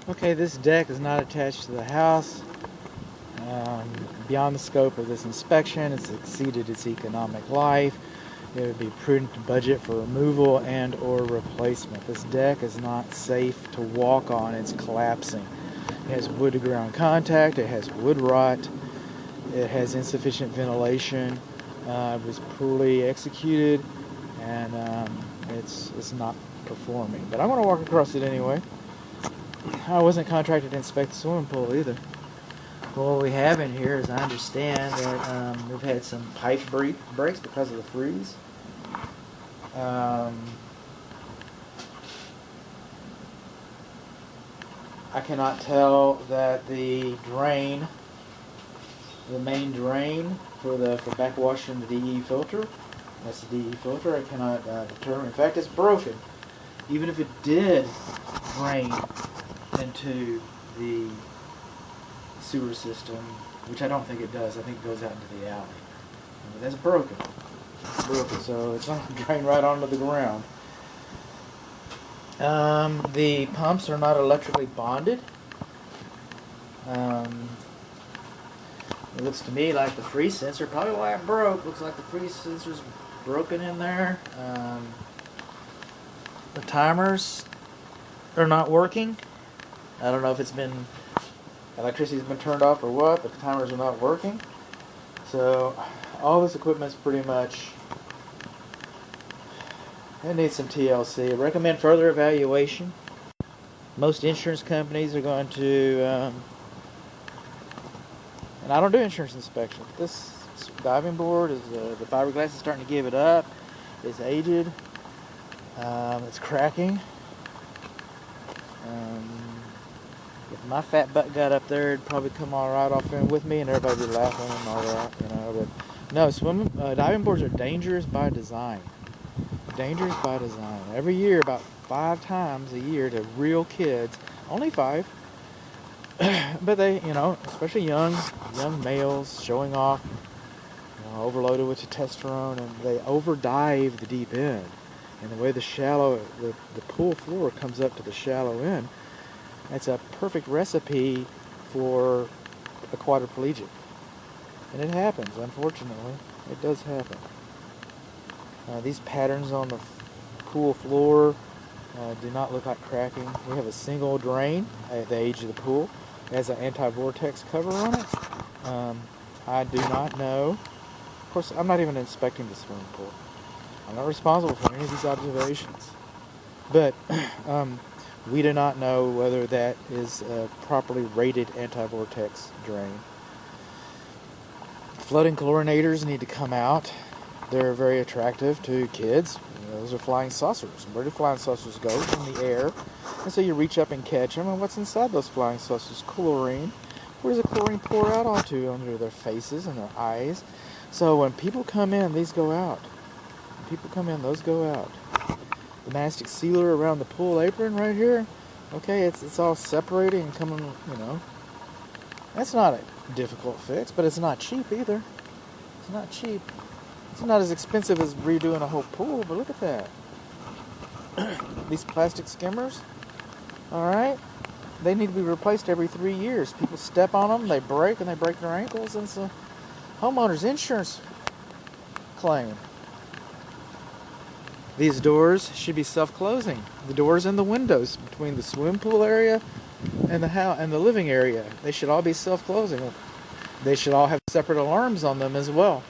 Okay, this deck is not attached to the house. Beyond the scope of this inspection, it's exceeded its economic life. It would be prudent to budget for removal and or replacement. This deck is not safe to walk on. It's collapsing. It has wood to ground contact. It has wood rot. It has insufficient ventilation. It was poorly executed, and it's not performing. But I'm going to walk across it anyway. I wasn't contracted to inspect the swimming pool either. Well, what we have in here is I understand that we've had some pipe breaks because of the freeze. I cannot tell that the main drain for backwashing the DE filter, that's the DE filter, I cannot determine. In fact, it's broken. Even if it did drain into the sewer system, which I don't think it does. I think it goes out into the alley. But that's broken. It's broken, so it's not going to drain right onto the ground. The pumps are not electrically bonded. It looks to me like the freeze sensor, probably why it broke. Looks like the freeze sensor's broken in there. The timers are not working. I don't know if electricity's been turned off or what, but the timers are not working. So all this equipment's pretty much, it needs some TLC. I recommend further evaluation. Most insurance companies are going to, and I don't do insurance inspection. This diving board is, the fiberglass is starting to give it up. It's aged. It's cracking. If my fat butt got up there, it'd probably come all right off in with me, and everybody would be laughing and all that, But no, diving boards are dangerous by design. Dangerous by design. Every year, about 5 times a year, to real kids, only 5. But they, especially young males showing off, overloaded with testosterone, and they overdive the deep end. And the way the pool floor comes up to the shallow end, it's a perfect recipe for a quadriplegic. And it happens, unfortunately. It does happen. These patterns on the pool floor do not look like cracking. We have a single drain at the edge of the pool. It has an anti-vortex cover on it. I do not know. Of course, I'm not even inspecting the swimming pool. I'm not responsible for any of these observations. But we do not know whether that is a properly rated anti-vortex drain. Floating chlorinators need to come out. They're very attractive to kids. Those are flying saucers. Where do flying saucers go? In the air. And so you reach up and catch them. And what's inside those flying saucers? Chlorine. Where does the chlorine pour out onto? Under their faces and their eyes. So when people come in, these go out. When people come in, those go out. The mastic sealer around the pool apron right here, okay, it's all separating and coming, That's not a difficult fix, but it's not cheap either. It's not cheap. It's not as expensive as redoing a whole pool, but look at that. These plastic skimmers, all right, they need to be replaced every 3 years. People step on them, they break, and they break their ankles, and it's a homeowner's insurance claim. These doors should be self-closing. The doors and the windows between the swimming pool area and the living area, they should all be self-closing. They should all have separate alarms on them as well.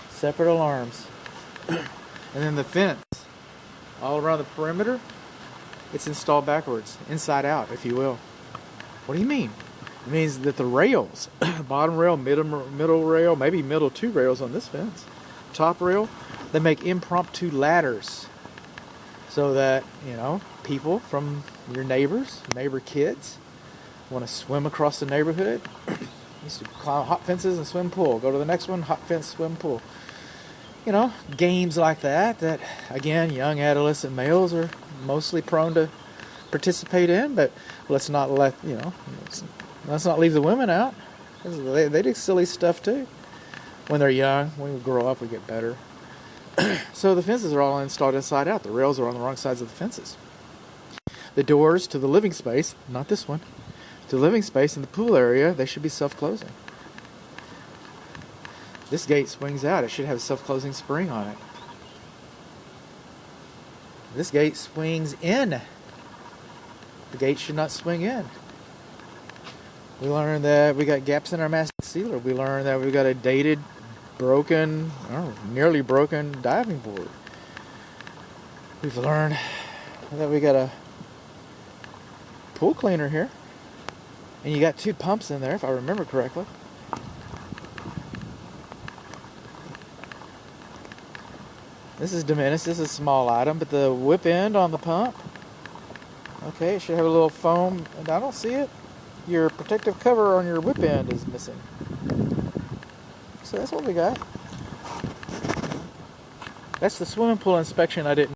Separate alarms. And then the fence, all around the perimeter, it's installed backwards, inside out, if you will. What do you mean? It means that the rails, bottom rail, middle rail, maybe middle 2 rails on this fence, top rail, they make impromptu ladders so that, people from your neighbor kids, want to swim across the neighborhood. Used to climb hot fences and swim pool. Go to the next one, hot fence, swim pool. Games like that, again, young adolescent males are mostly prone to participate in, but let's not leave the women out. They do silly stuff too. When they're young, when we grow up, we get better. So the fences are all installed inside out. The rails are on the wrong sides of the fences. The doors to the living space, not this one, to the living space in the pool area, they should be self-closing. This gate swings out. It should have a self-closing spring on it. This gate swings in. The gate should not swing in. We learned that we got gaps in our mastic sealer. We learned that we got a dated, broken, nearly broken diving board. We've learned that we got a pool cleaner here. And you got 2 pumps in there, if I remember correctly. This is diminished. This is a small item, but the whip end on the pump, okay, it should have a little foam, and I don't see it. Your protective cover on your whip end is missing. So that's what we got. That's the swimming pool inspection I didn't